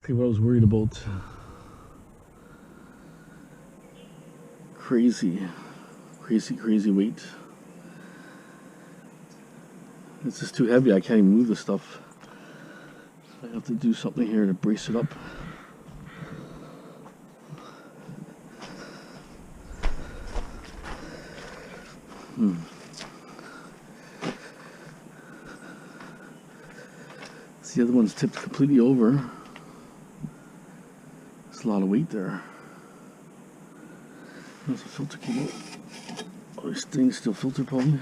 Okay, what I was worried about. Crazy weight. It's just too heavy. I can't even move the stuff. I have to do something here to brace it up. The other one's tipped completely over. There's a lot of weight there. There's a filter came out. Oh, this thing's still filtered probably.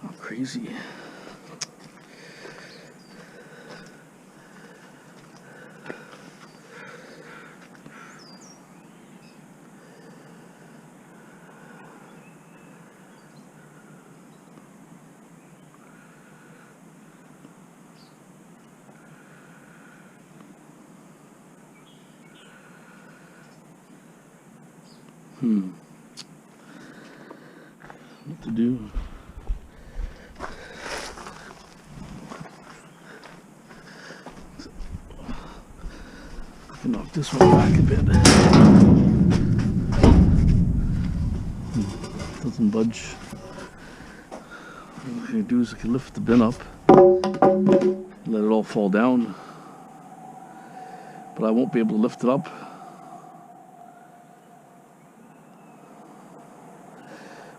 Oh, crazy. What to do? I can knock this one back a bit. Doesn't budge. What I can do is I can lift the bin up, let it all fall down, but I won't be able to lift it up.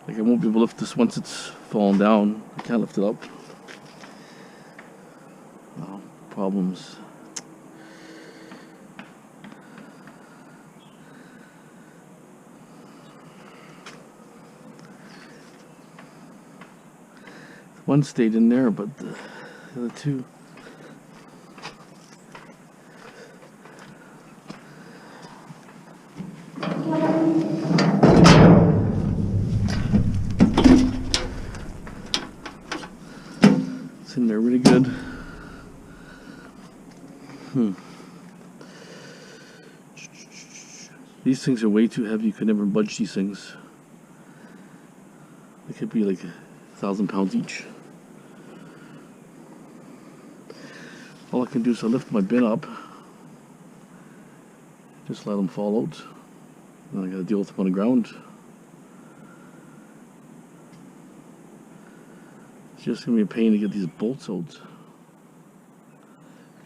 Like I won't be able to lift this once it's fallen down. I can't lift it up. Oh, problems. One stayed in there, but the other two. It's in there really good. These things are way too heavy. You could never budge these things. They could be like 1,000 pounds each. All I can do is I lift my bin up, just let them fall out, and I gotta deal with them on the ground. It's just gonna be a pain to get these bolts out.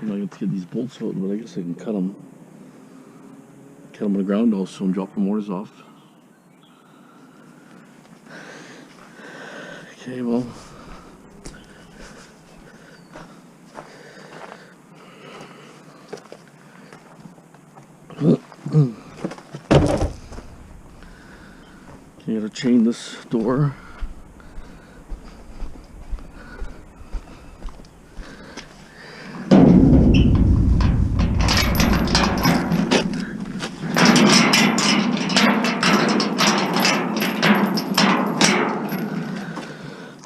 I have to get these bolts out, but I guess I can cut them on the ground also and drop the motors off. Okay, well. You gotta chain this door.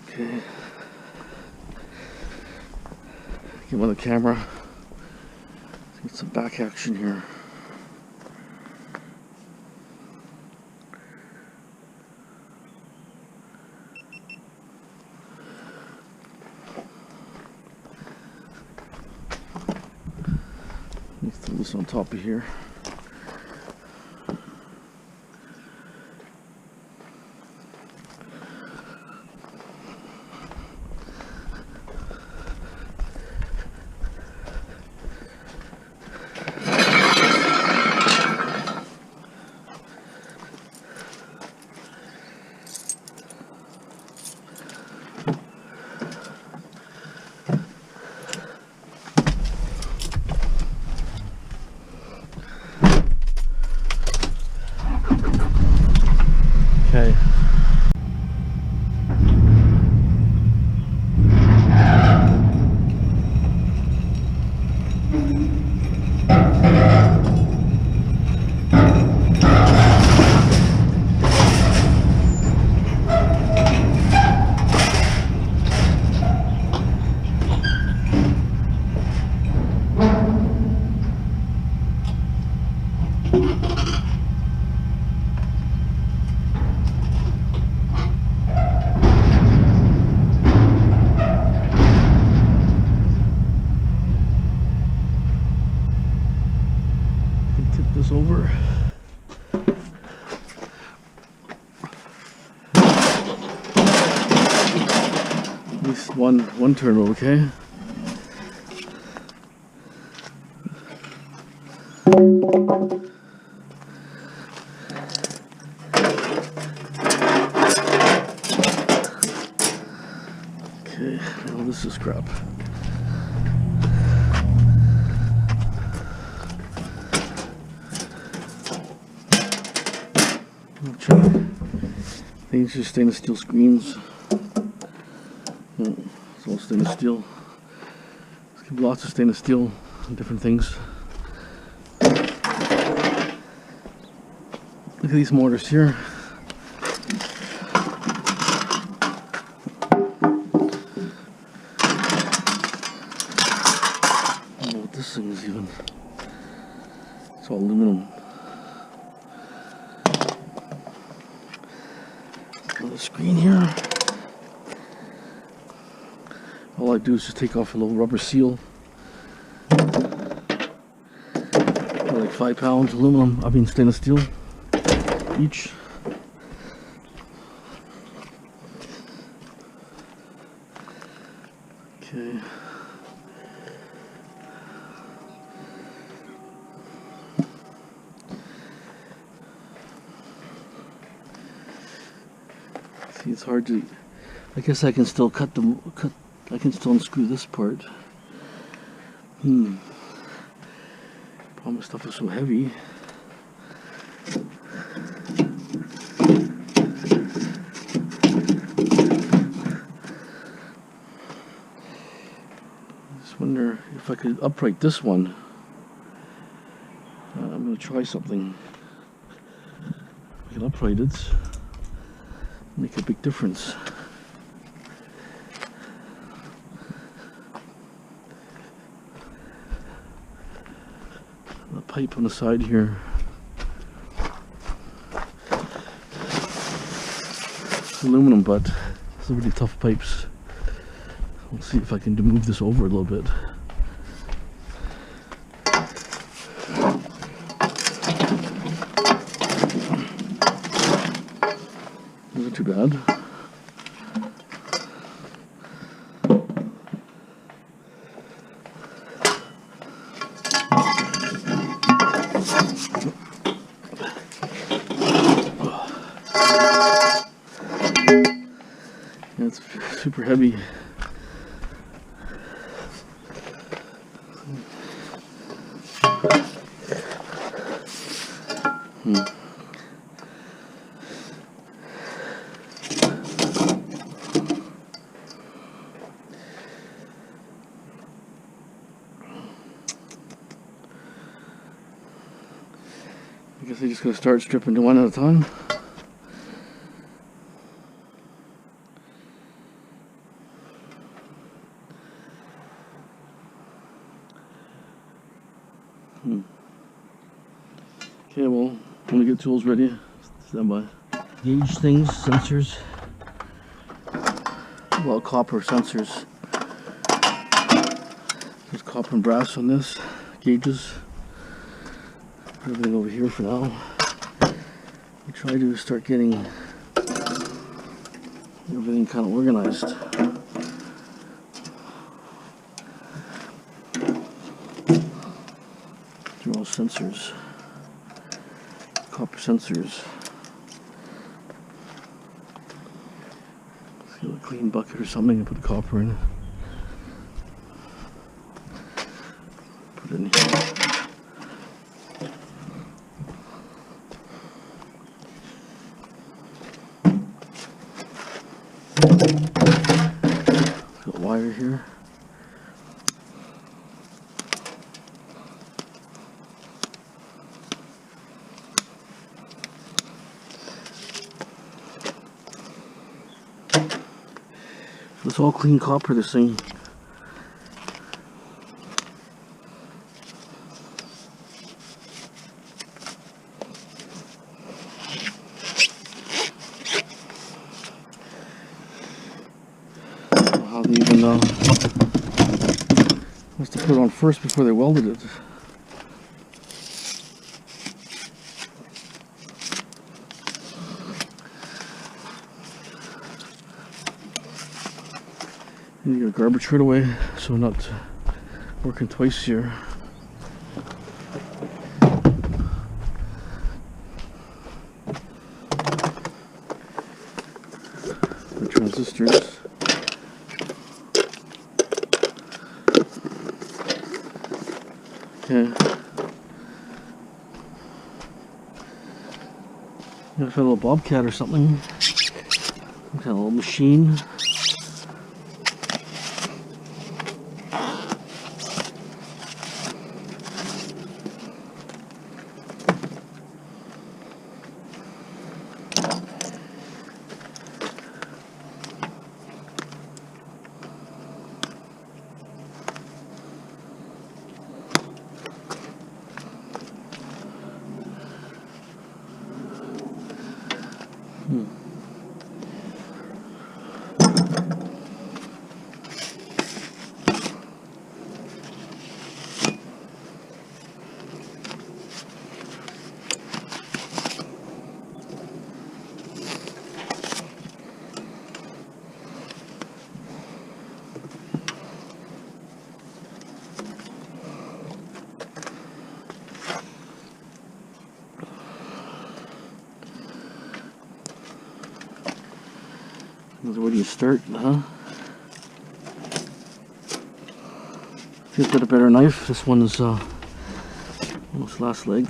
Okay. Get on the camera. Let's get some back action here. Let's throw this on top of here. this over. At least one turbo, okay? Okay, now this is crap. I'll try. These are stainless steel screens. It's all stainless steel. There's lots of stainless steel and different things. Look at these mortars here. I don't know what this thing is even. It's all aluminum. Another screen here. All I do is just take off a little rubber seal. Like 5 pounds aluminum, stainless steel each. Okay. See, it's hard to. I guess I can still I can still unscrew this part. Problem, this stuff is so heavy. I just wonder if I could upright this one. I'm going to try something. I can upright it. Make a big difference. The pipe on the side here. It's aluminum, but it's really tough pipes. We'll see if I can move this over a little bit. Isn't too bad. Yeah, it's super heavy. I guess I'm just going to start stripping one at a time. Okay, well, when we get tools ready, stand by. Gauge things, sensors. Well, copper sensors. There's copper and brass on this. Gauges. Put everything over here for now. I'll try to start getting everything kind of organized. They're all sensors. Copper sensors. Let's get a clean bucket or something and put the copper in. Put it in here. Got wire here. It's all clean copper, this thing. How they even must have put it on first before they welded it. You get garbage right away, so we're not working twice here. The transistors. Okay. Got a little bobcat or something. Got a little machine. Where do you start, huh? If you get a better knife, this one is almost last leg.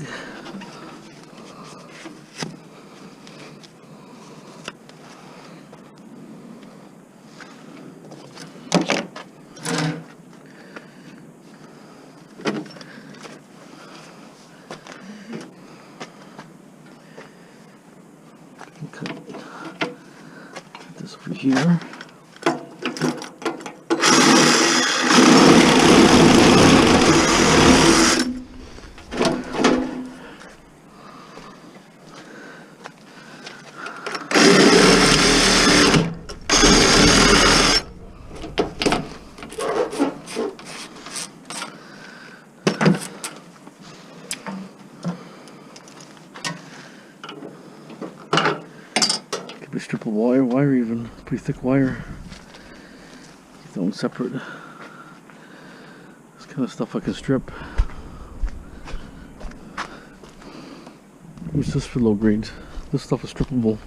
Okay. Put this over here. A strip of wire even, pretty thick wire. Keep that one separate. This kind of stuff I can strip. Use this for low grade. This stuff is strippable.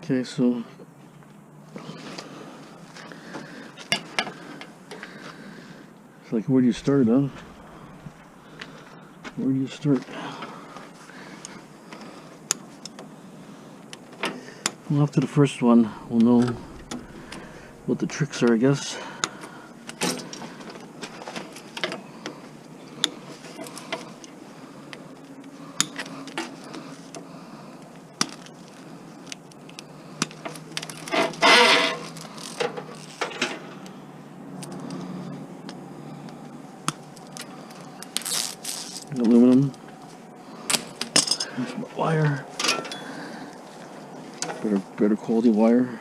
Okay, so like, where do you start, huh? Where do you start? Well, after the first one, we'll know what the tricks are, I guess. Aluminum. Here's my wire. Better quality wire.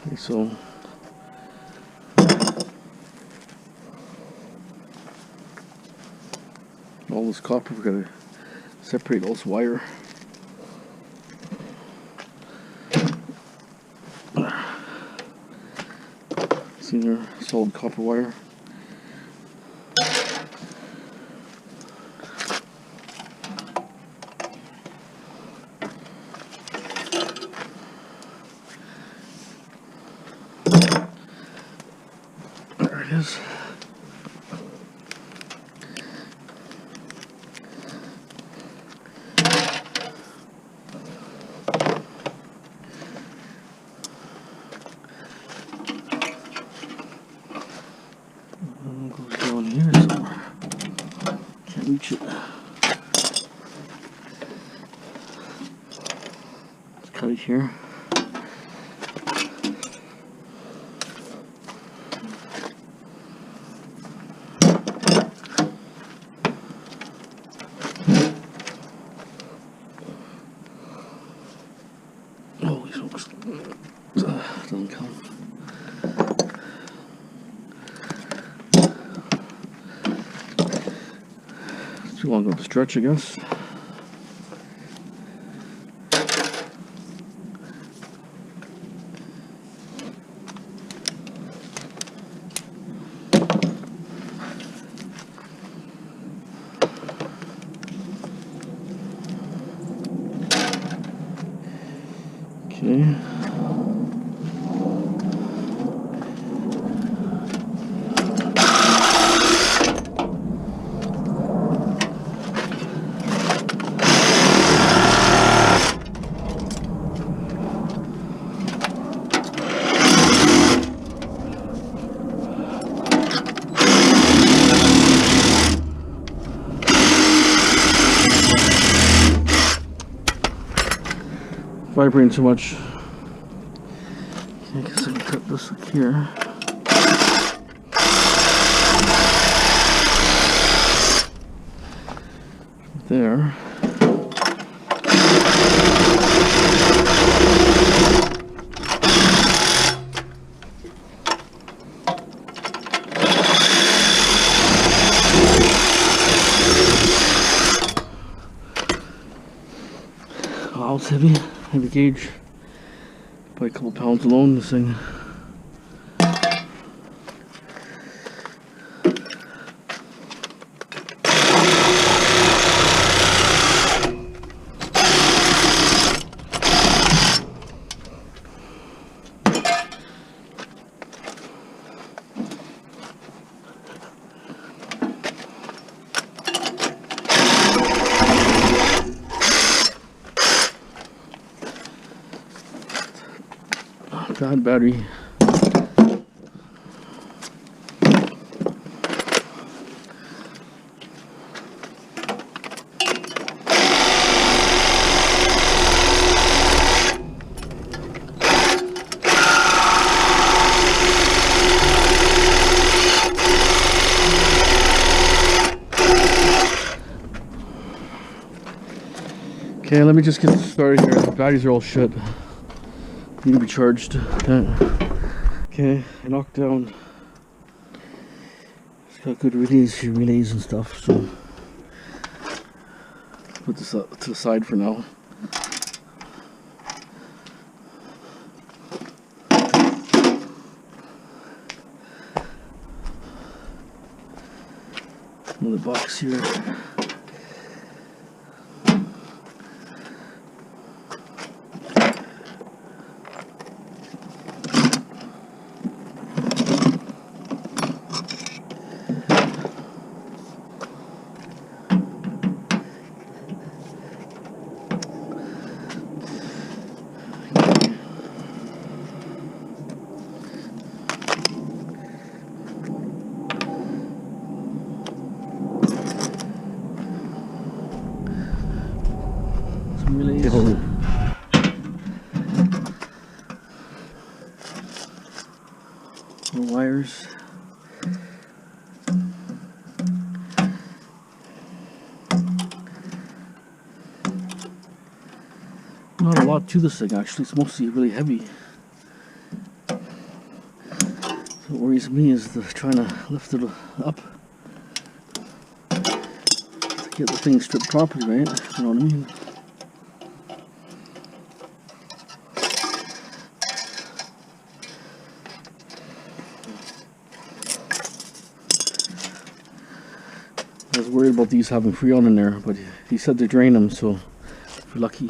Okay, so all this copper, we've got to separate all this wire. See there, solid copper wire. There it is. Goes down here somewhere. reach it. Let's cut it here. Holy smokes. Doesn't count. Too long of a stretch, I guess. Okay. Vibrating too much. I guess I can cut this up here. There. Wow, it's heavy. Heavy gauge. By a couple pounds alone, this thing. Bad battery. Okay, let me just get started here. The batteries are all shit. Need to be charged. Okay, I knocked down. It's got good relays and stuff, so put this up to the side for now. Another box here. Relays. The wires. Not a lot to this thing actually, it's mostly really heavy. So what worries me is trying to lift it up to get the thing stripped properly, right? You know what I mean? I was worried about these having Freon in there, but he said to drain them, so if you're lucky.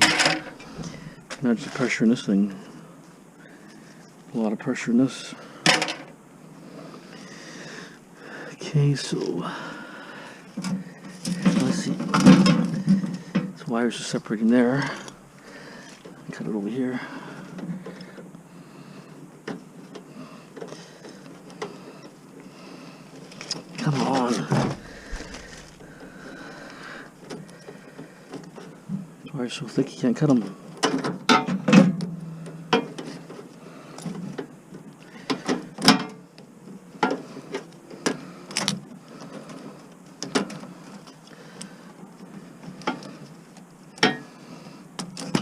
Imagine the pressure in this thing. A lot of pressure in this. Okay, so let's see. These wires are separating there. Cut it over here. Come on. Wire's so thick you can't cut them.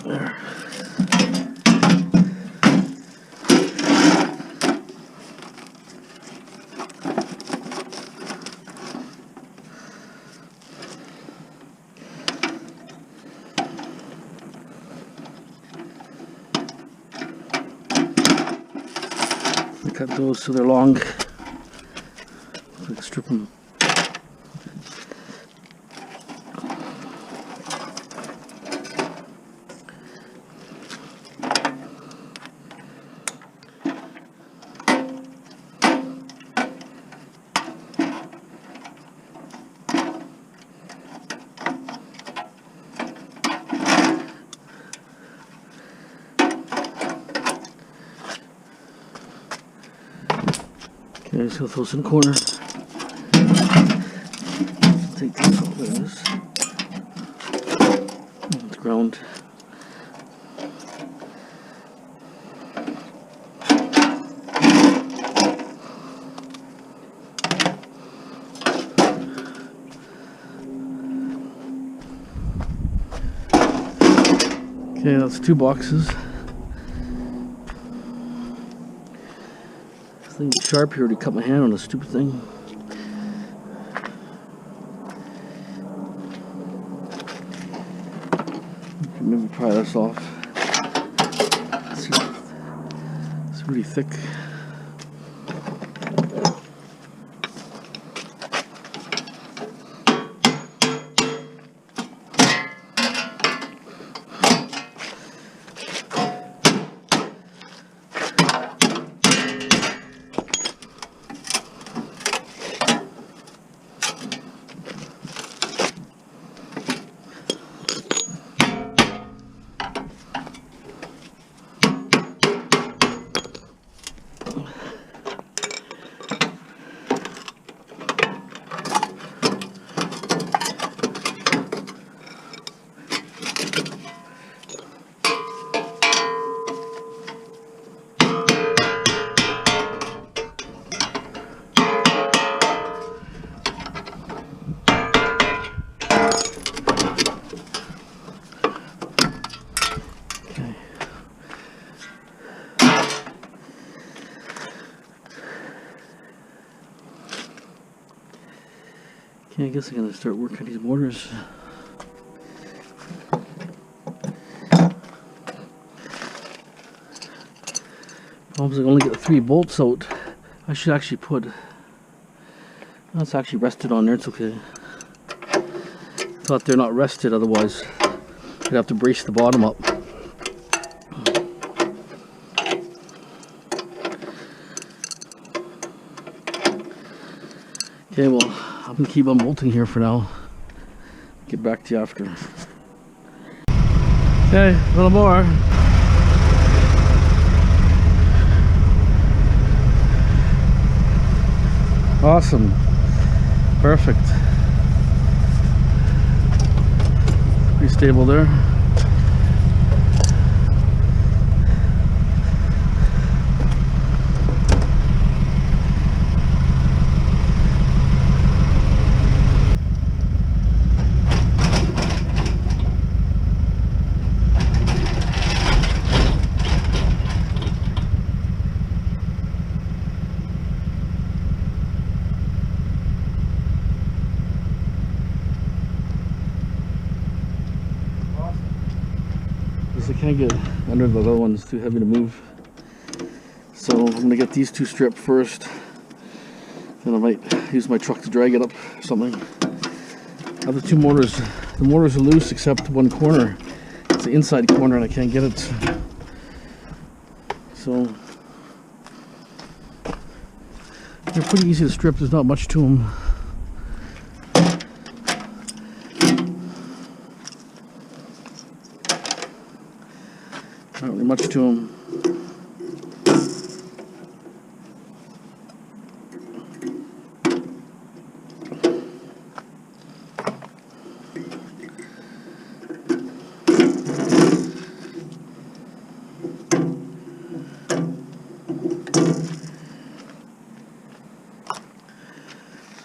There. Cut those so they're long. Like strip them. Okay, just gonna throw this in the corner. Take this off of this. It's ground. Okay, that's 2 boxes. Thing's sharp here to cut my hand on this stupid thing. Maybe pry this off. It's really thick. Okay, I guess I'm gonna start working these motors. Problems I only get 3 bolts out. I should actually put. That's actually rested on there. It's okay. Thought they're not rested, otherwise I'd have to brace the bottom up. Okay, well, I'm gonna keep on bolting here for now. Get back to you after. Okay, a little more. Awesome. Perfect. Pretty stable there. I can't get under the other one, it's too heavy to move. So I'm going to get these 2 stripped first. Then I might use my truck to drag it up or something. Other 2 motors, the motors are loose except one corner. It's the inside corner and I can't get it. So they're pretty easy to strip, there's not much to them. Not really much to them.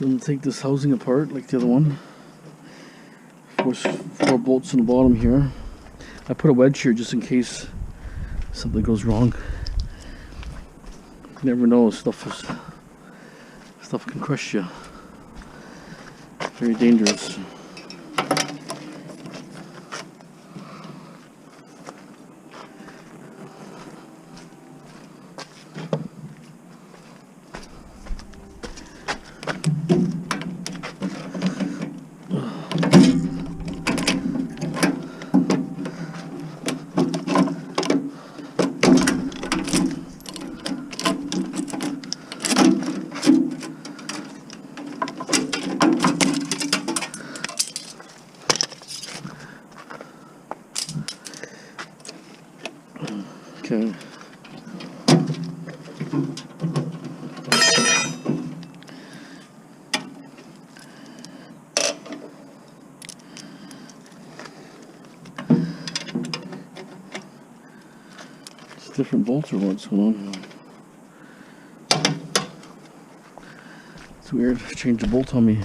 Gonna take this housing apart like the other one. Four bolts in the bottom here. I put a wedge here just in case something goes wrong. You never know, stuff can crush you. Very dangerous. Okay. It's different bolts or what's going on. It's weird. Change the bolt on me.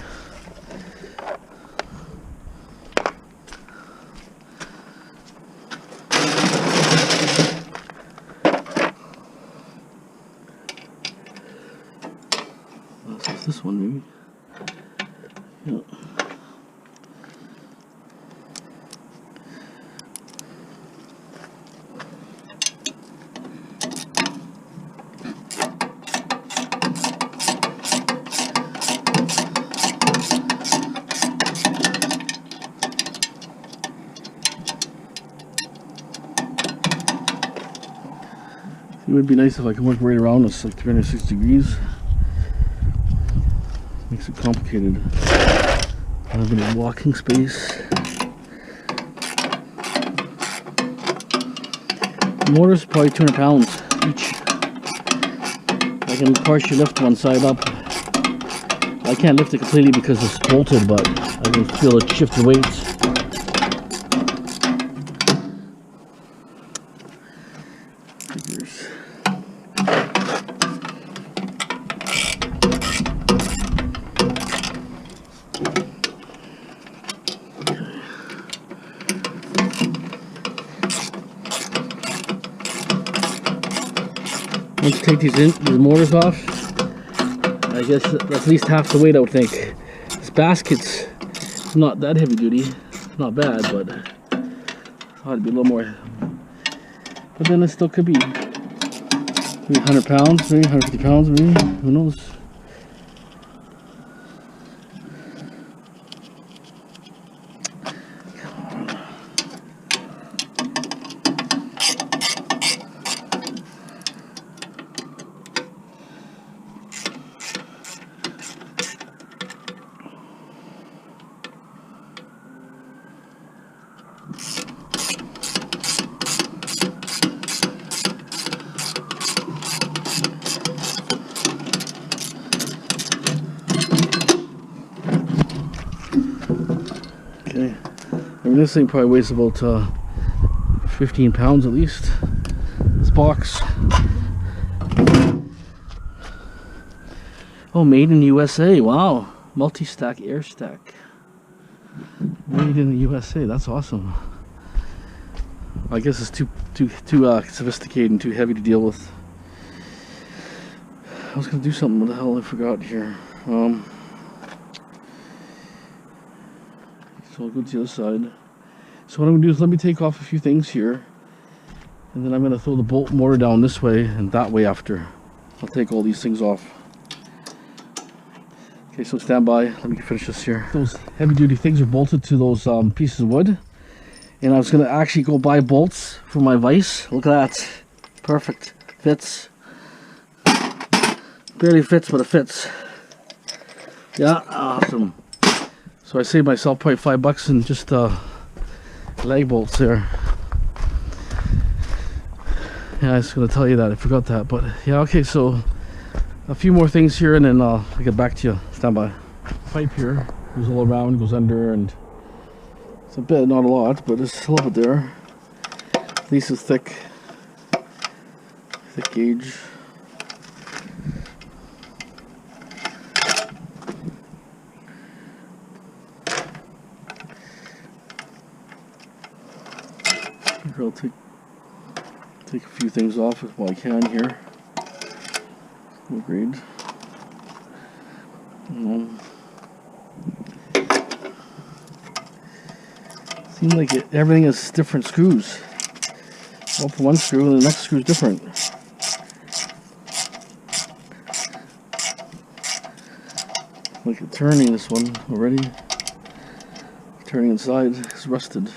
This one maybe. Yeah. It would be nice if I could work right around this, like 360 degrees. Makes it complicated. I have a walking space. The motor's probably 200 pounds each. I can partially lift one side up. I can't lift it completely because it's bolted, but I can feel it shift the weights. Figures. Once you take these motors off, I guess that's at least half the weight, I would think. This basket's not that heavy duty. It's not bad, but I thought it'd be a little more. But then it still could be maybe 100 pounds, maybe 150 pounds, maybe. Who knows? Okay, I mean this thing probably weighs about 15 pounds at least. This box. Oh, made in USA. Wow, multi-stack air stack. Made in the USA. That's awesome. I guess it's too sophisticated and too heavy to deal with. I was gonna do something. What the hell I forgot here. So I'll go to the other side. So what I'm gonna do is let me take off a few things here, and then I'm gonna throw the bolt motor down this way and that way after. I'll take all these things off. Okay, so stand by. Let me finish this here. Those heavy duty things are bolted to those pieces of wood, and I was gonna actually go buy bolts for my vise. Look at that. Perfect. Fits. Barely fits, but it fits. Yeah, awesome. So I saved myself probably $5 in just leg bolts there. Yeah, I was going to tell you that. I forgot that. But yeah, okay, so a few more things here and then I'll get back to you. Stand by. Pipe here goes all around, goes under, and it's a bit, not a lot, but it's a little bit there. At least it's thick gauge. I'll take a few things off while I can here. No grade. Seems like everything is different screws. Open one screw and the next screw is different. Like it's turning this one already. Turning inside is rusted.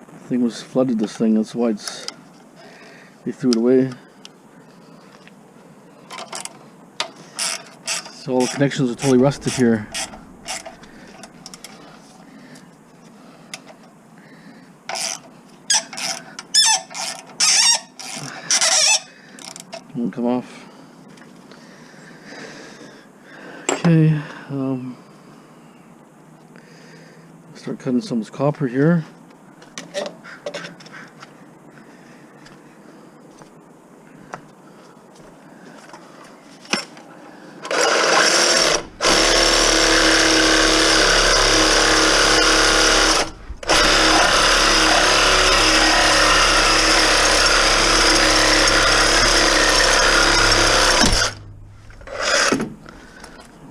The thing was flooded, this thing, that's why they threw it away. So all the connections are totally rusted here. Won't come off. Okay, start cutting some of this copper here.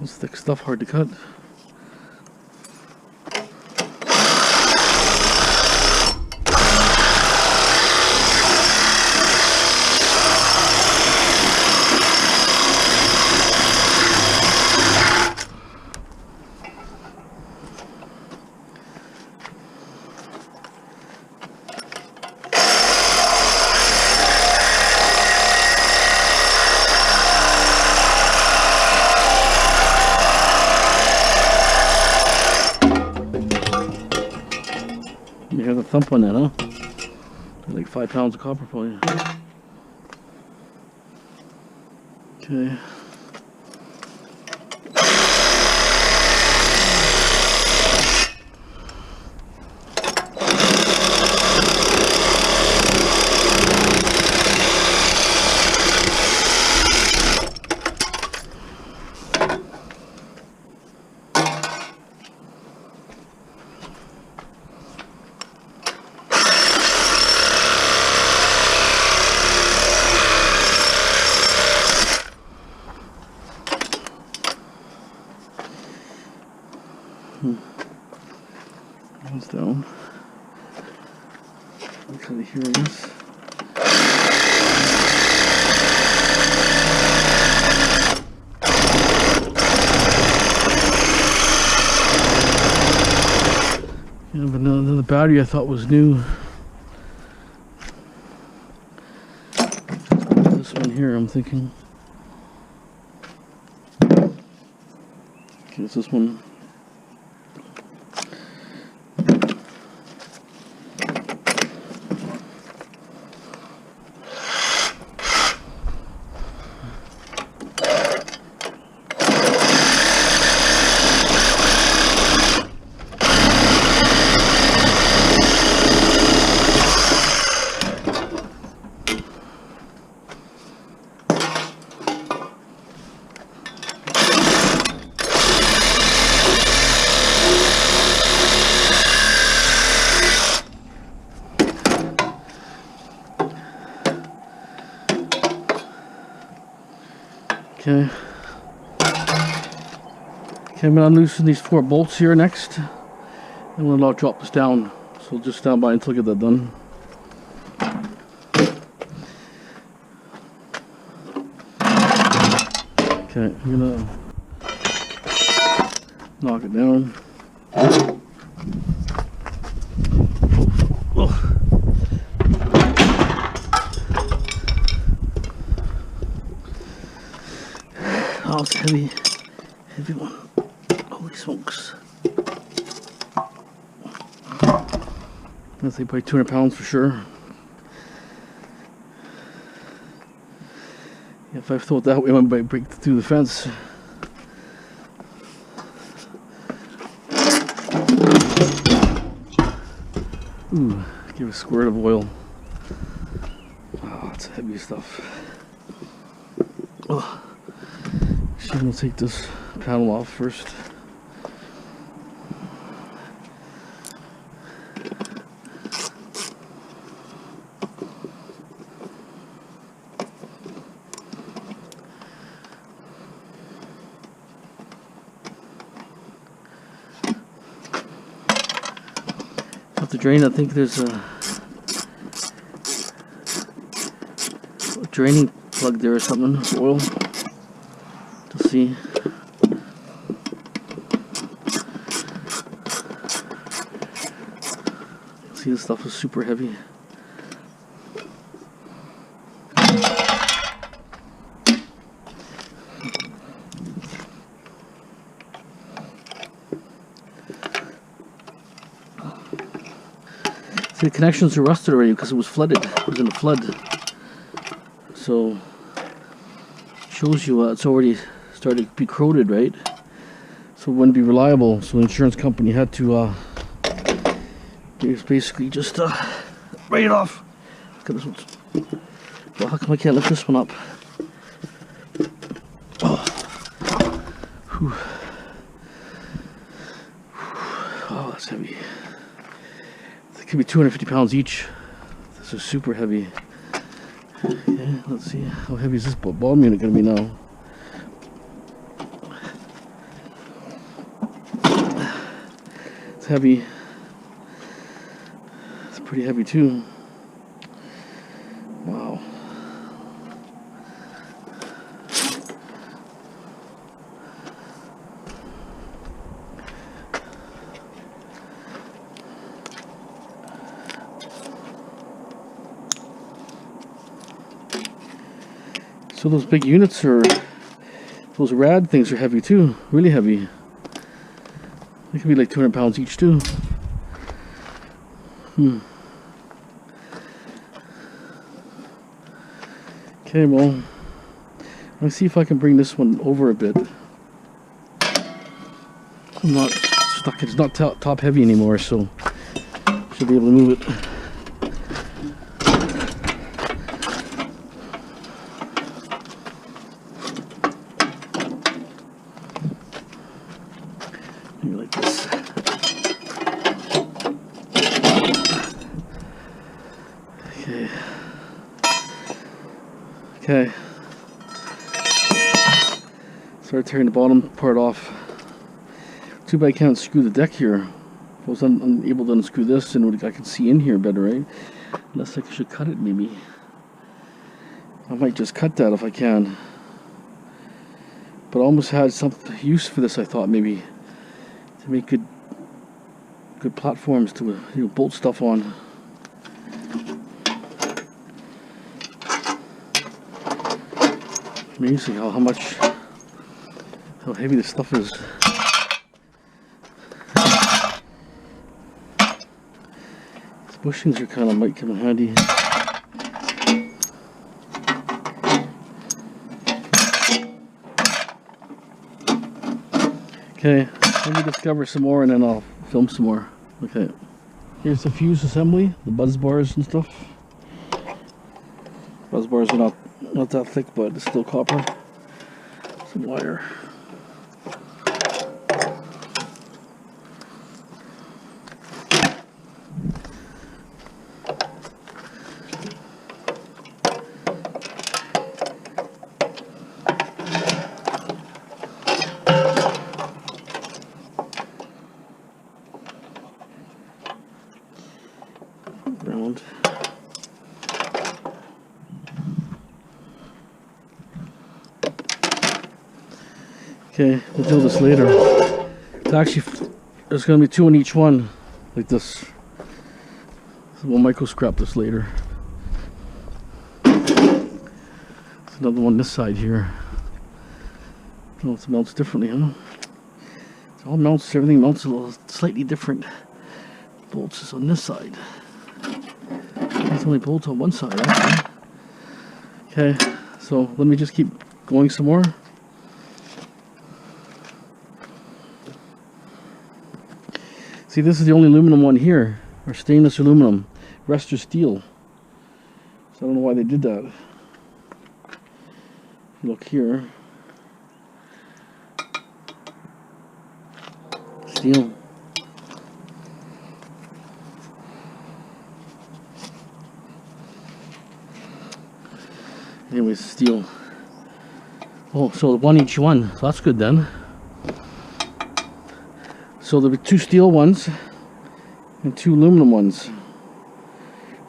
This thick stuff, hard to cut. You hear the thump on that, huh? Like 5 pounds of copper for you. Okay. Goes down. Actually, here it is. Yeah, but the battery I thought was new. This one here, I'm thinking. Okay, it's this one. Okay. Okay, I'm going to unloosen these 4 bolts here next. And we'll now drop this down. So just stand by until I get that done. Okay, I'm going to knock it down. Oh, it's a heavy one. Holy smokes. I'd say probably 200 pounds for sure. If I throw it that way, I might break through the fence. Ooh, give a squirt of oil. Oh, it's heavy stuff. Oh. I'm going to take this panel off first. the drain, I think there's a draining plug there or something, oil, to see. See, this stuff is super heavy. See, the connections are rusted already because it was flooded. It was in a flood. So, shows you it's already started to be corroded, right? So it wouldn't be reliable. So the insurance company had to basically just write it off. Look at this one. Well, how come I can't lift this one up? Oh, whew. Oh, that's heavy. It could be 250 pounds each. This is super heavy. Okay, let's see. How heavy is this bottom unit going to be now? It's heavy. It's pretty heavy too. Wow. So those big units are, those rad things are heavy too, really heavy. They could be like 200 pounds each too. Okay, well, let me see if I can bring this one over a bit. I'm not stuck, it's not top heavy anymore, so I should be able to move it. Like this. Okay. Okay. Start tearing the bottom part off. Too bad I can't unscrew the deck here. If I was unable to unscrew this, then I can see in here better, right? Unless I should cut it, maybe. I might just cut that if I can. But I almost had some use for this, I thought, maybe. To make good platforms to bolt stuff on. Amazing how heavy this stuff is. These bushings are might come in handy. Okay. Let me discover some more and then I'll film some more. Okay. Here's the fuse assembly, the buzz bars and stuff. Buzz bars are not that thick, but it's still copper. Some wire. Round. Okay, we'll do this later. It's actually, there's going to be 2 in each one, like this. So we'll micro scrap this later. There's another one this side here. Oh, it mounts differently, huh? It all mounts, everything mounts a little slightly different. Bolts is on this side. It's only bolts on one side, actually. Okay, so let me just keep going some more. See, this is the only aluminum one here, or stainless aluminum. The rest are steel. So I don't know why they did that. Look here. Steel. Anyways, steel. Oh, so 1 each one. So that's good then. So there'll be 2 steel ones And 2 aluminum ones.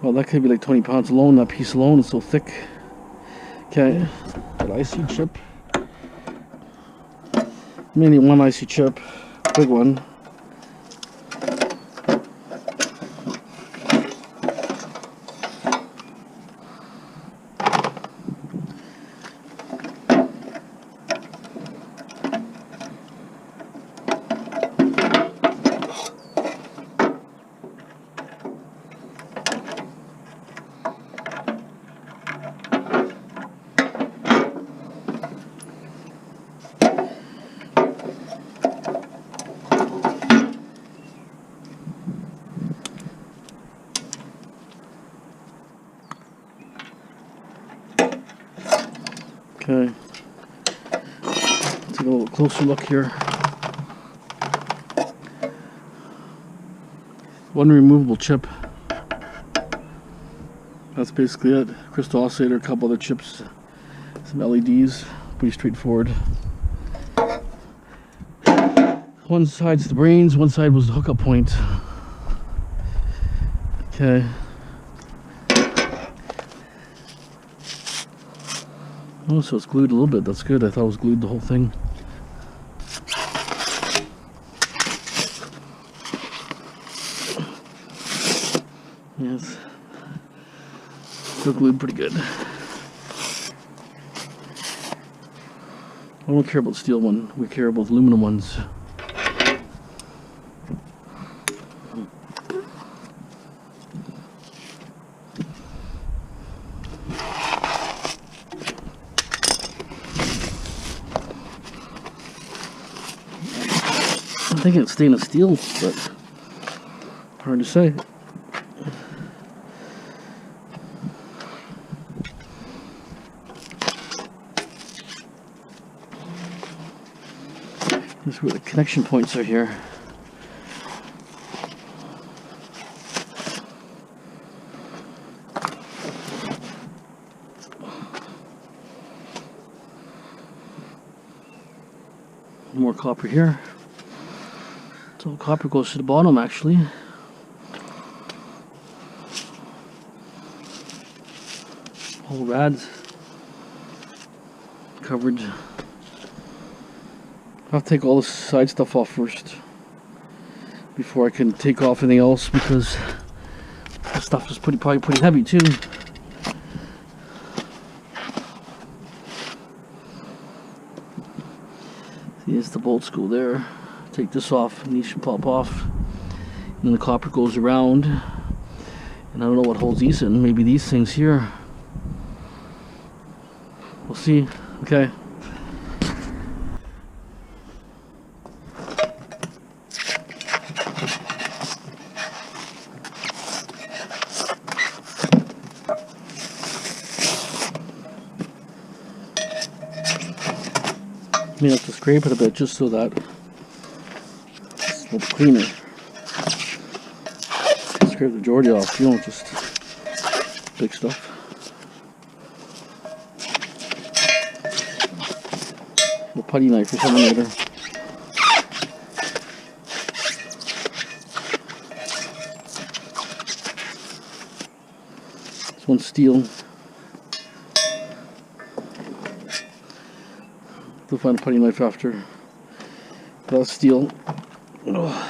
Well, that could be like 20 pounds alone. That piece alone is so thick. Okay, got IC chip. Mainly 1 IC chip, big one. Okay, let's take a little closer look here. 1 removable chip. That's basically it. Crystal oscillator, a couple other chips, some LEDs. Pretty straightforward. One side's the brains, one side was the hookup point. Okay. Oh, so it's glued a little bit. That's good. I thought it was glued the whole thing. Yes. Still glued pretty good. I don't care about steel one. We care about aluminum ones. I'm thinking it's stainless steel, but hard to say. This is where the connection points are here. More copper here. So copper goes to the bottom actually. Whole rads covered. I'll have to take all the side stuff off first before I can take off anything else, because this stuff is probably pretty heavy too. See, it's the bolt screw there. Take this off, and these should pop off. And then the copper goes around. And I don't know what holds these in. Maybe these things here. We'll see. Okay. May have to scrape it a bit just so that it's a little cleaner. Scrape the majority off, you don't just big stuff. A putty knife or something later. This one's steel. We'll find a putty knife after. That's steel. Oh.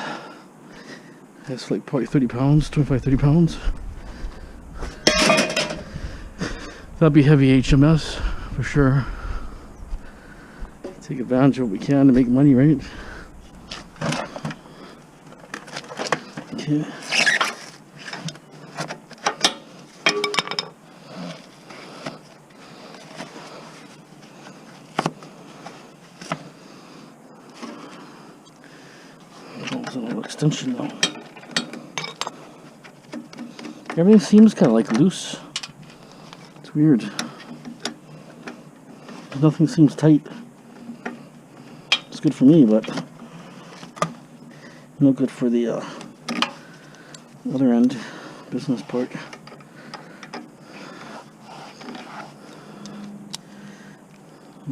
That's like probably 30 pounds, 25, 30 pounds. That'd be heavy HMS for sure. Take advantage of what we can to make money, right? Okay. There's a little extension though. Everything seems kind of like loose. It's weird. Nothing seems tight. It's good for me, but no good for the other end, business part.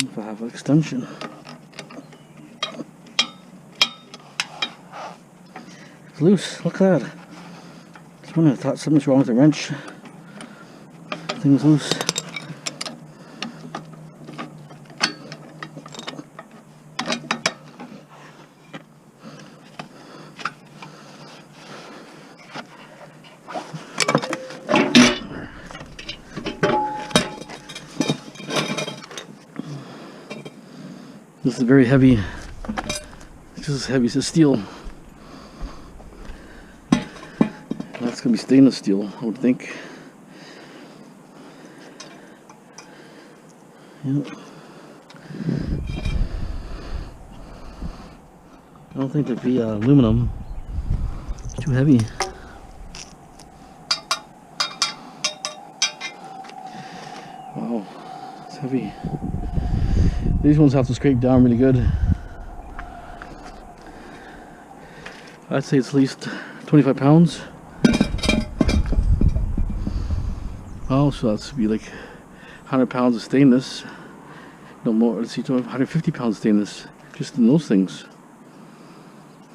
If I have an extension. It's loose, look at that. That's when I thought something's wrong with the wrench. Thing's loose. This is very heavy. It's just as heavy as steel. That's gonna be stainless steel, I would think. Yep. I don't think there'd be aluminum. It's too heavy. Wow, it's heavy. These ones have to scrape down really good. I'd say it's at least 25 pounds. Oh, so that's be like 100 pounds of stainless. No more, let's see, 150 pounds of stainless just in those things.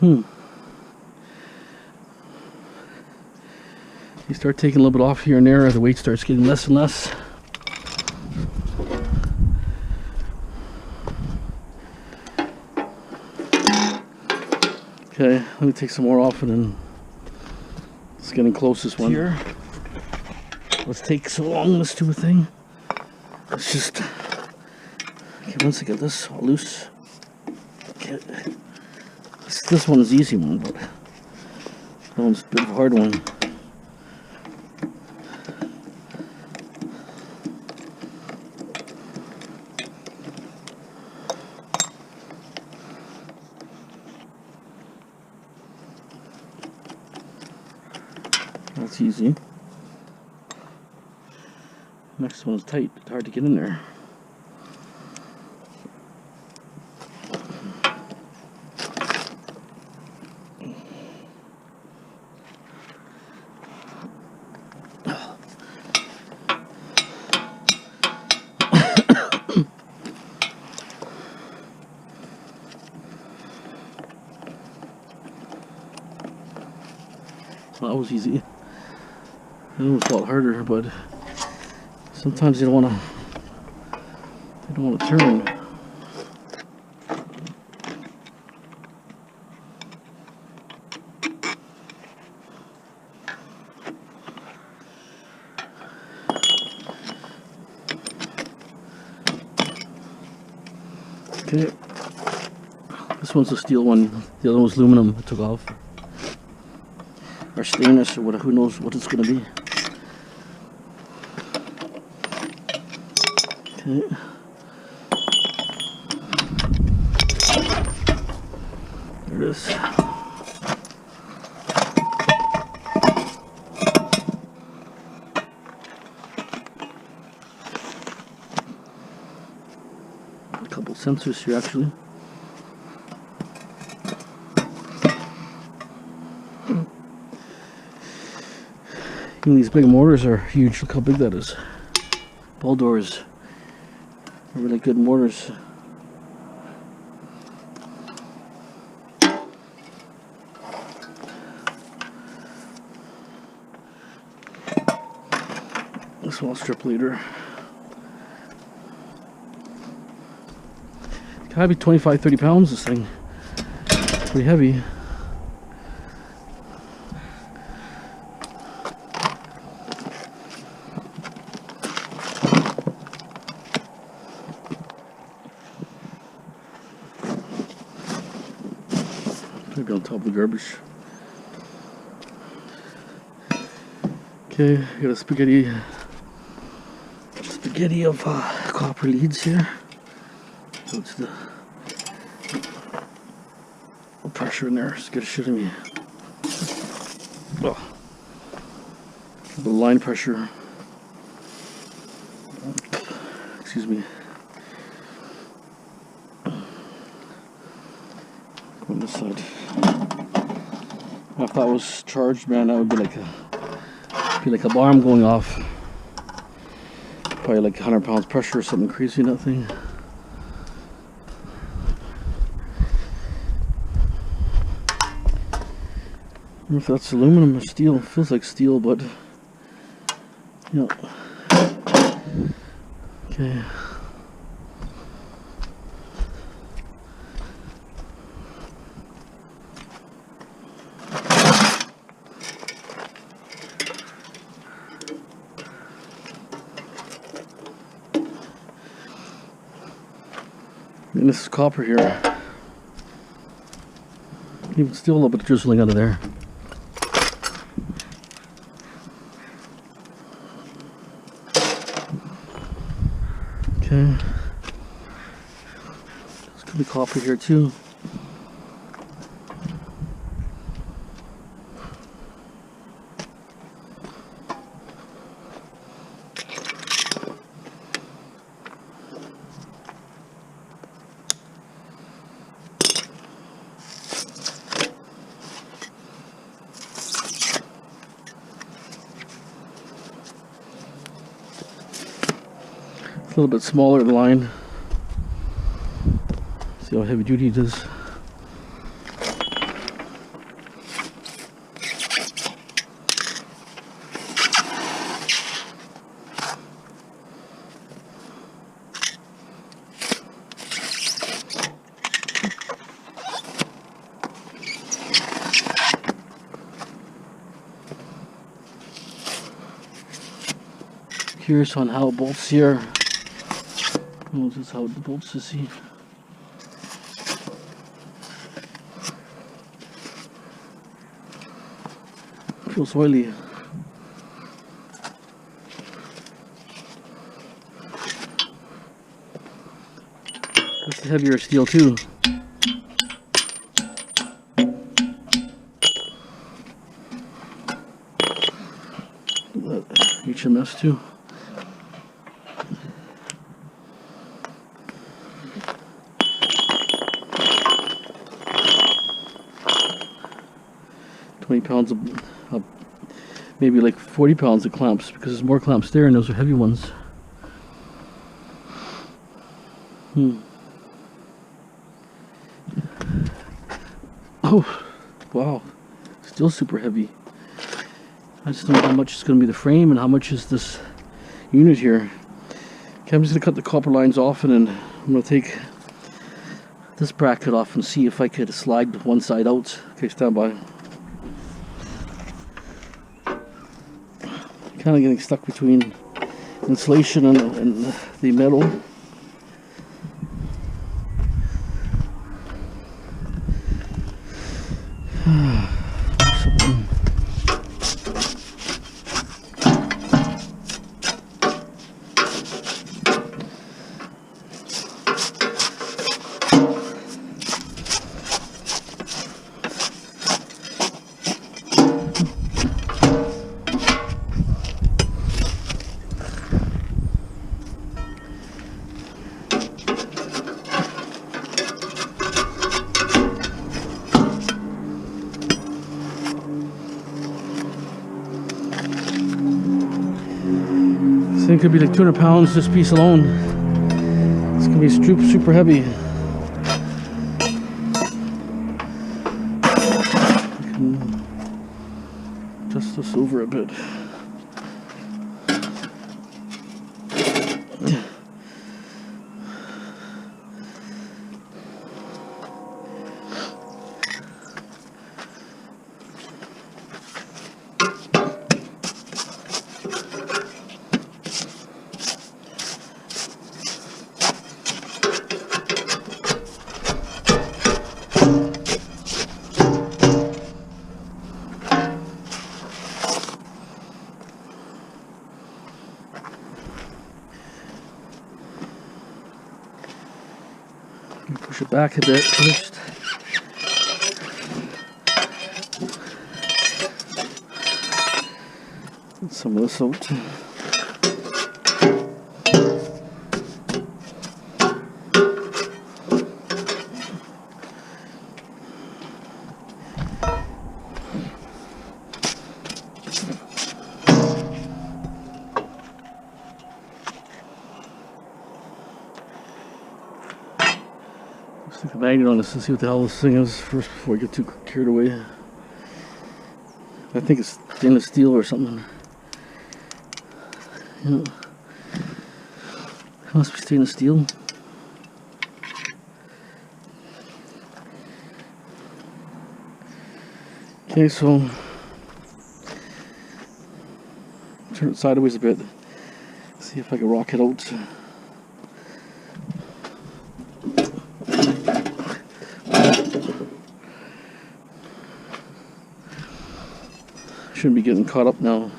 You start taking a little bit off here and there, the weight starts getting less and less. Okay, let me take some more off and then it's getting close, this one. Here. Let's take so long, this stupid thing. Let's just, okay, once I get this all loose. Okay. This one's the easy one, but that one's a bit of a hard one. That's easy. Next one's tight, it's hard to get in there. Well, that was easy. It was a lot harder, but sometimes you don't want to turn. Okay, this one's a steel one. The other one's aluminum. I took off, or stainless, or whatever. Who knows what it's going to be. Okay. There it is. A couple sensors here, actually. Even these big mortars are huge. Look how big that is. Ball doors. Really good mortars. A small strip leader. It's gotta be 25-30 pounds, this thing. It's pretty heavy. Maybe on top of the garbage. Okay, got a spaghetti of copper leads here. So it's the pressure in there. It's good shit in me. Oh, the line pressure. Excuse me. On this side. If that was charged, man, that would be like a bomb going off. Probably like 100 pounds pressure or something crazy in that thing. don't know if that's aluminum or steel. It feels like steel, but yeah. Okay. And this is copper here. Even still a little bit of drizzling out of there. Okay. This could be copper here too. A little bit smaller the line. See how heavy duty it is. Curious on how it bolts here. Oh, this is how it bolts to see. Feels oily. That's the heavier steel too. HMS too. £20 of maybe like 40 pounds of clamps, because there's more clamps there and those are heavy ones. Oh wow, still super heavy. I just don't know how much is going to be the frame and how much is this unit here. Okay, I'm just going to cut the copper lines off, and then I'm going to take this bracket off and see if I could slide one side out. Okay, stand by. Kind of getting stuck between insulation and the metal. This thing could be like 200 pounds, this piece alone. It's gonna be super heavy. I can adjust this over a bit. Push it back a bit first. Get some of this out. Stick a magnet on this and see what the hell this thing is first before I get too carried away. I think it's stainless steel or something. Yeah. It must be stainless steel. Okay, so turn it sideways a bit. See if I can rock it out. Shouldn't be getting caught up now.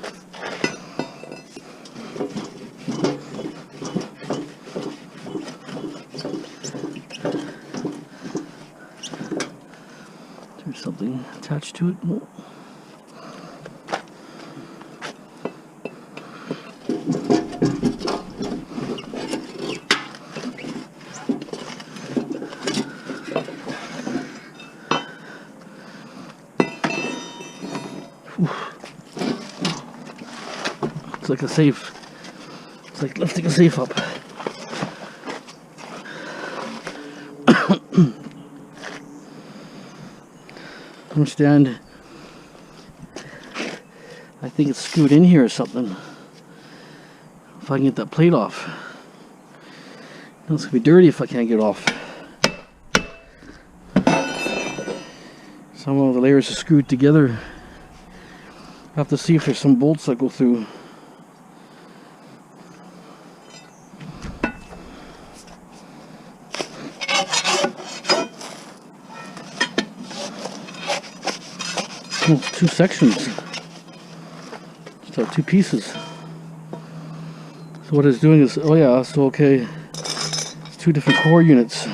There's something attached to it. No. It's like a safe. It's like lifting a safe up. Understand? I think it's screwed in here or something. If I can get that plate off. It's gonna be dirty if I can't get it off. Some of the layers are screwed together. I have to see if there's some bolts that go through. Well, two sections. Just have two pieces. So what it's doing is, oh yeah, so okay, it's two different core units.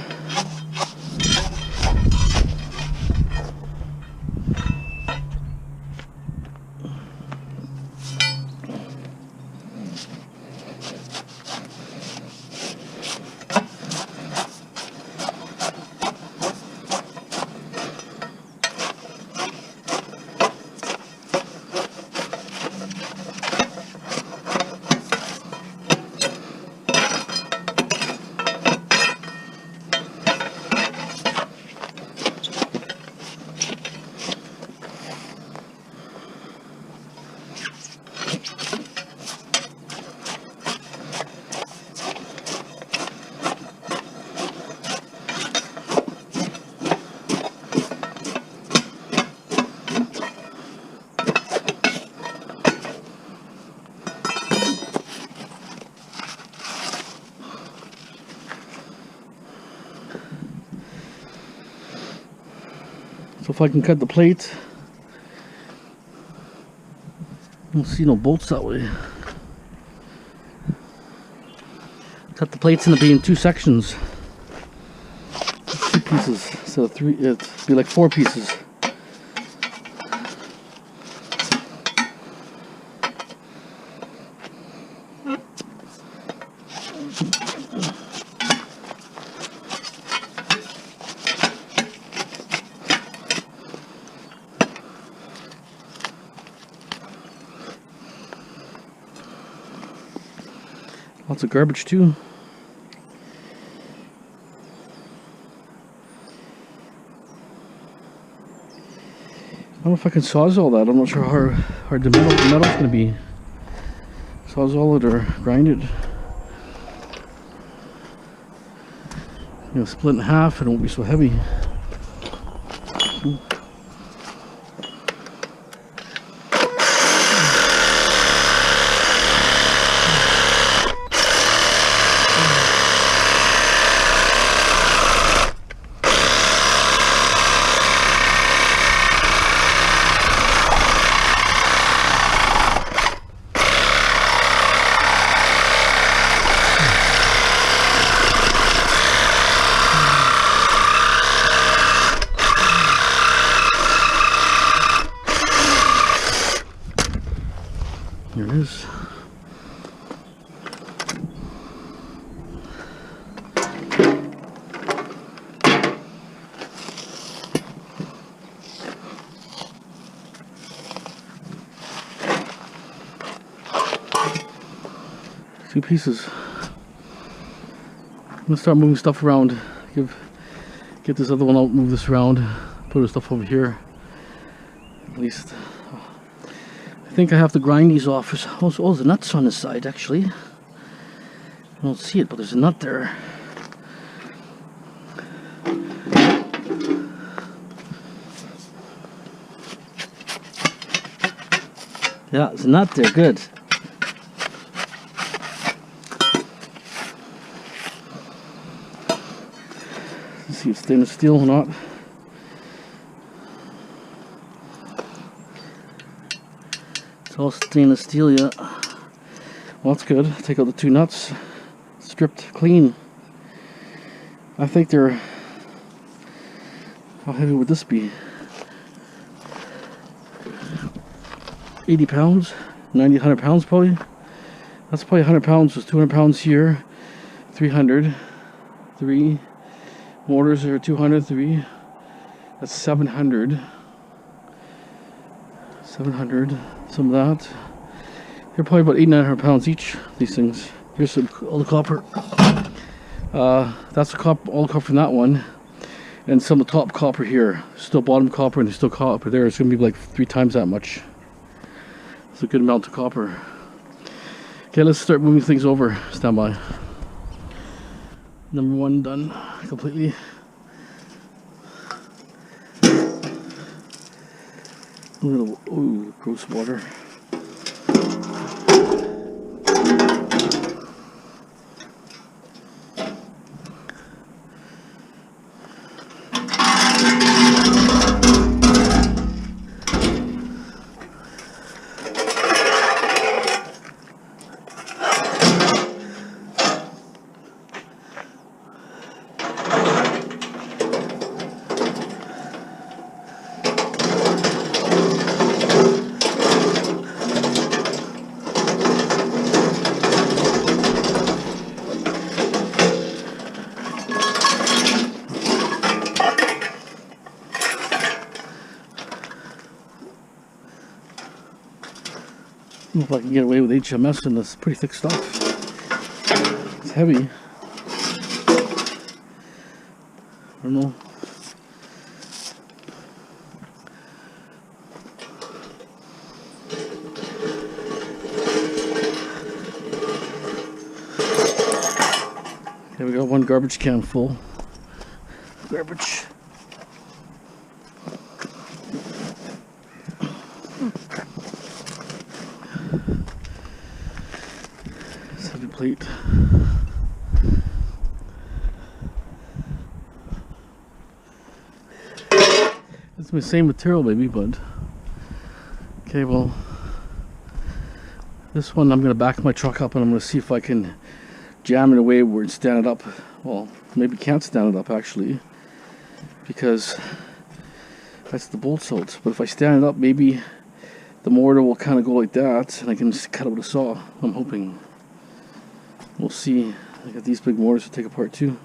So if I can cut the plate, I don't see no bolts that way. Cut the plates into being two sections. Two pieces instead of three, it'd be like four pieces. Lots of garbage too. I don't know if I can sawzall that. I'm not sure how hard the metal's going to be. Sawzall it or grind it. You know, split in half and it won't be so heavy. There it is. Two pieces. I'm gonna start moving stuff around. Get this other one out, move this around, put the stuff over here. At least think I have to grind these off. Oh, there's the nuts on this side actually. I don't see it, but there's a nut there. Yeah, there's a nut there, good. Let's see if it's stainless steel or not. It's all stainless steel, yeah. Well, that's good. Take out the two nuts. Stripped clean. I think they're... How heavy would this be? 80 pounds? 90, 100 pounds probably? That's probably 100 pounds. There's 200 pounds here. 300. 3. Motors are 200. 3. That's 700. 700. Some of that. They're probably about 800-900 pounds each, these things. Here's some all the copper. That's the all the copper from that one. And some of the top copper here. Still bottom copper and there's still copper there. It's going to be like 3 times that much. It's a good amount of copper. Okay, let's start moving things over. Stand by. Number 1 done completely. A little, ooh, gross water. I don't know if I can get away with HMS in this pretty thick stuff. It's heavy. I don't know. Okay, we got 1 garbage can full. Garbage. Plate. It's the same material maybe, but okay, well this one I'm going to back my truck up and I'm going to see if I can jam it away where it's stand it up. Well, maybe can't stand it up actually because that's the bolts out, but if I stand it up maybe the mortar will kind of go like that and I can just cut it with a saw. I'm hoping. We'll see. I got these big mortars to take apart too.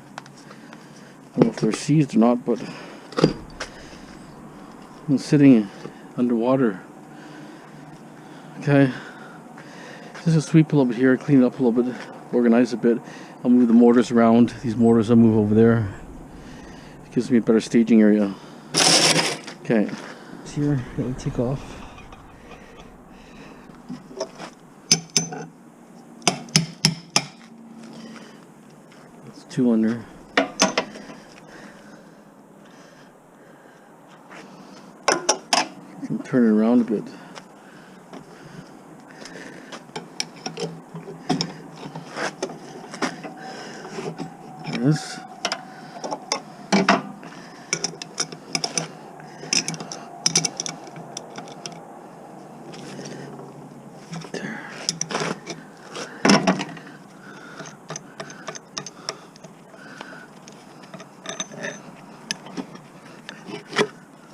I don't know if they're seized or not, but I'm sitting underwater. Okay. Just to sweep a little bit here, clean it up a little bit, organize a bit. I'll move the mortars around. These mortars I'll move over there. It gives me a better staging area. Okay. Here, gotta take off. That's 2 under. Can turn it around a bit. This.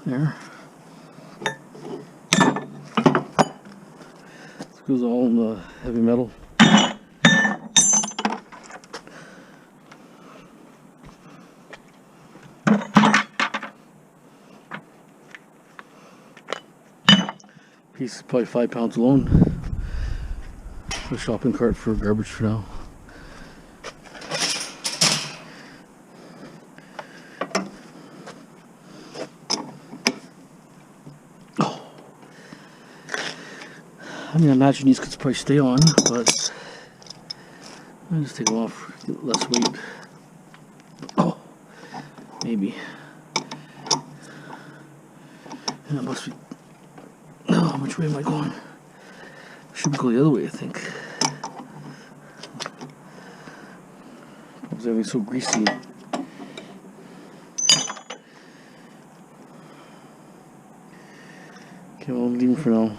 There. This goes all in the heavy metal. Piece is probably 5 pounds alone. A shopping cart for garbage for now. I mean, I imagine these could probably stay on, but I'll just take them off, get less weight. Oh, maybe. And it must be. Oh, which way am I going? Should go the other way, I think. Because everything's so greasy. Okay, well, I'm leaving for now.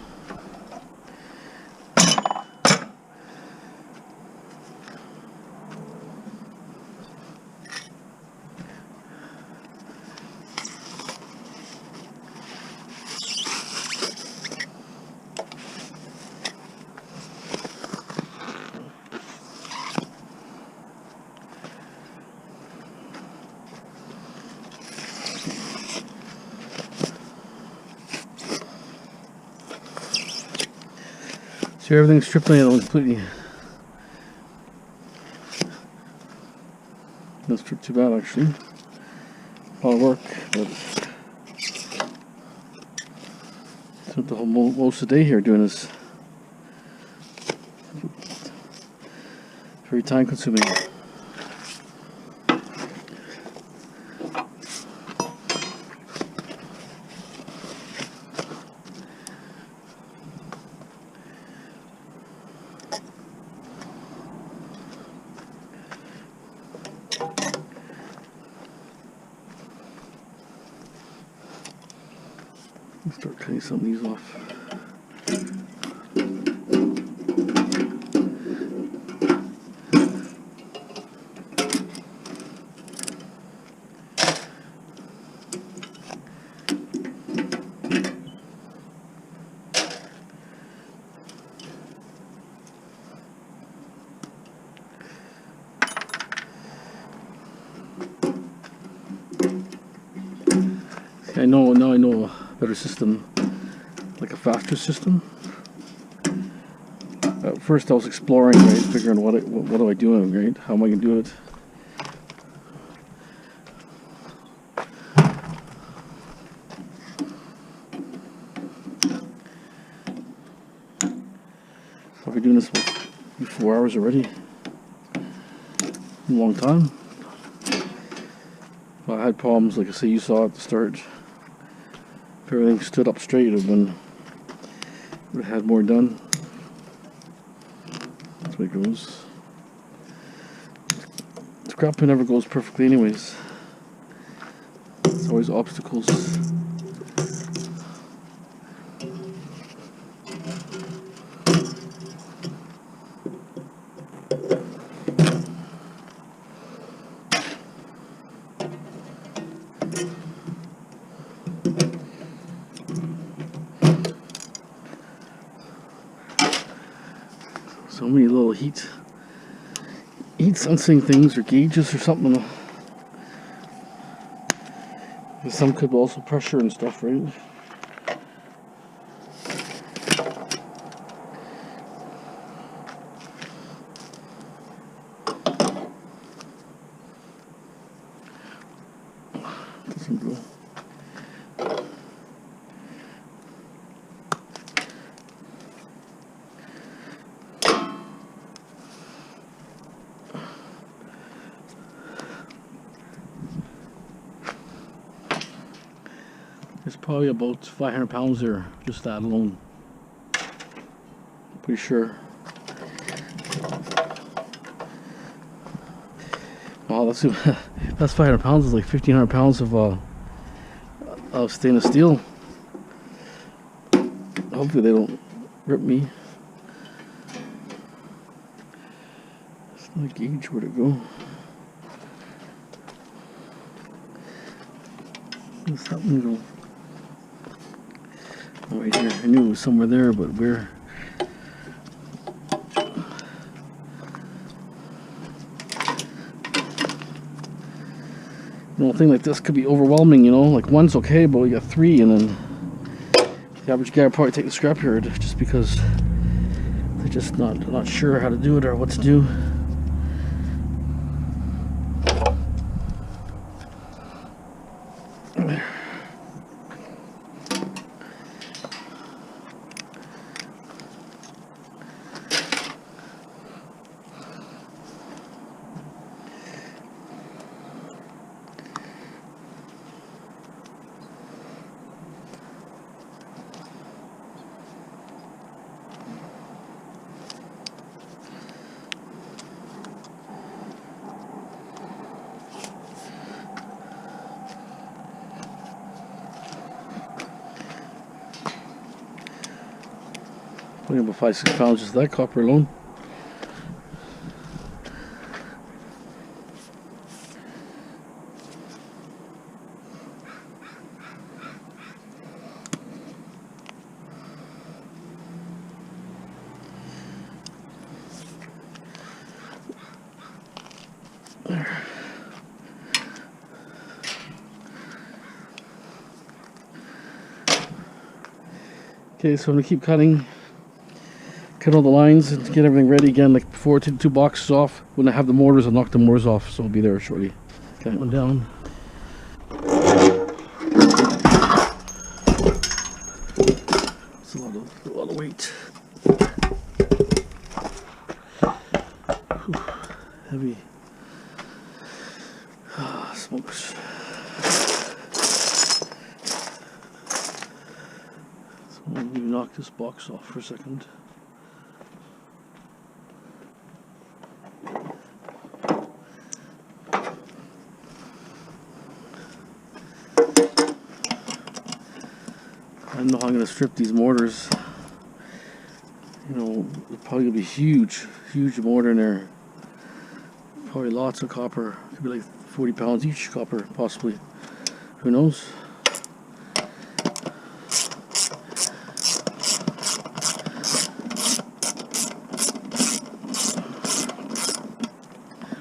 So everything's stripped on completely. Not stripped too bad actually. A lot of work, but spent the whole most of the day here doing this. Very time consuming. Let's start cutting some of these off. I know now. I know a better system, like a faster system. At first, I was exploring, right, figuring what do I do, right? How am I gonna do it? I've been doing this for 4 hours already. A long time. Well, I had problems, like I say, you saw at the start. If everything stood up straight, would have had more done. That's the way it goes. Scrap never goes perfectly anyways. There's always obstacles. So many little heat sensing things or gauges or something. Some could be also pressure and stuff, right? Doesn't go. It's probably about 500 pounds there, just that alone. Pretty sure. Wow, that's 500 pounds is like 1,500 pounds of stainless steel. Hopefully they don't rip me. It's not a gauge where to go. Where's that one go? Oh, right here. I knew it was somewhere there, but where? You know, a thing like this could be overwhelming, you know, like one's okay, but we got three, and then the average guy would probably take the scrapyard just because they're just not sure how to do it or what to do. Only about 5-6 pounds just that copper alone. There. Okay, so I'm gonna keep cutting all the lines and get everything ready again. Like before, take the 2 boxes off. When I have the mortars, I'll knock the mortars off, so I'll be there shortly. Okay, one down. It's a lot of weight. Whew, heavy. Smokes. So let me knock this box off for a second. I don't know how I'm going to strip these mortars. You know, it's probably going to be huge mortar in there. Probably lots of copper. Could be like 40 pounds each copper, possibly. Who knows?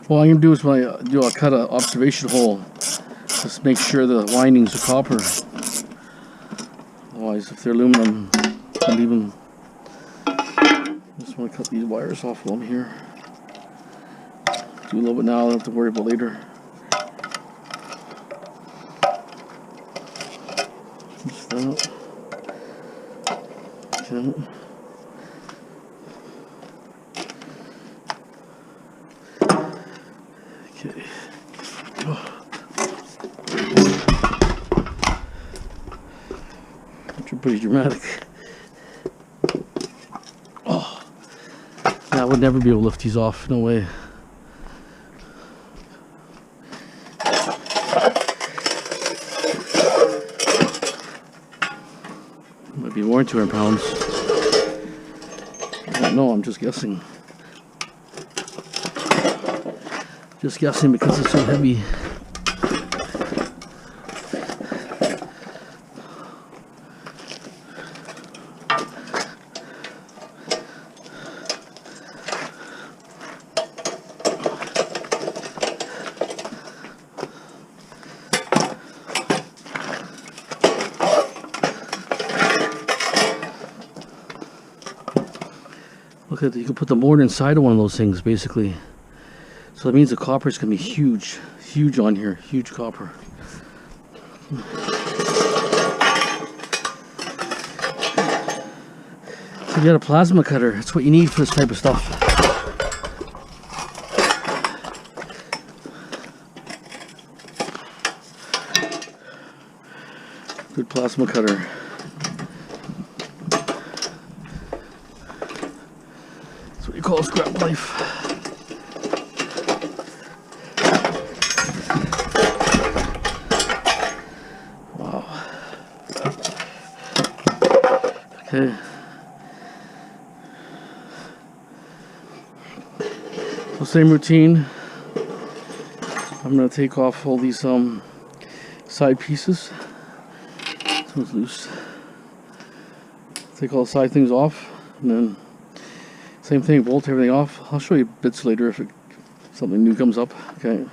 What I'm going to do is when I do, I'll cut an observation hole. Just make sure the windings are copper. Otherwise, if they're aluminum, I'll leave them. Just want to cut these wires off while I'm here. Do a little bit now, I don't have to worry about later. Just that. Okay. Okay. Oh. Pretty dramatic. Oh, yeah, I would never be able to lift these off. No way. Might be more than 200 pounds. I don't know. I'm just guessing. Just guessing because it's so heavy. Look at, you can put the mortar inside of one of those things, basically. So that means the copper is going to be huge on here, huge copper. So you got a plasma cutter. That's what you need for this type of stuff. Good plasma cutter. That's what you call a scrap knife. Wow. Okay. So same routine. I'm going to take off all these side pieces. This one's loose. Take all the side things off, and then same thing, bolt everything off. I'll show you bits later if something new comes up. Okay.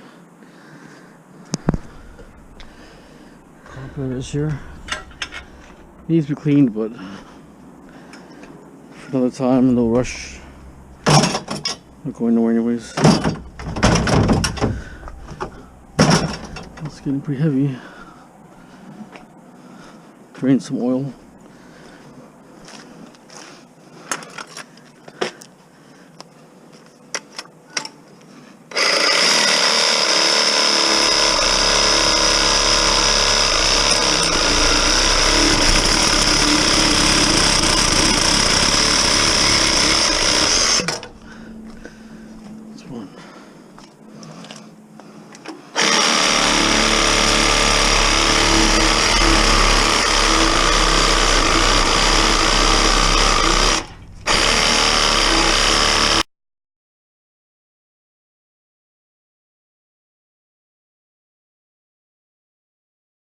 Copper is here. Needs to be cleaned, but for another time, no rush. Not going nowhere anyways. It's getting pretty heavy. Drain some oil.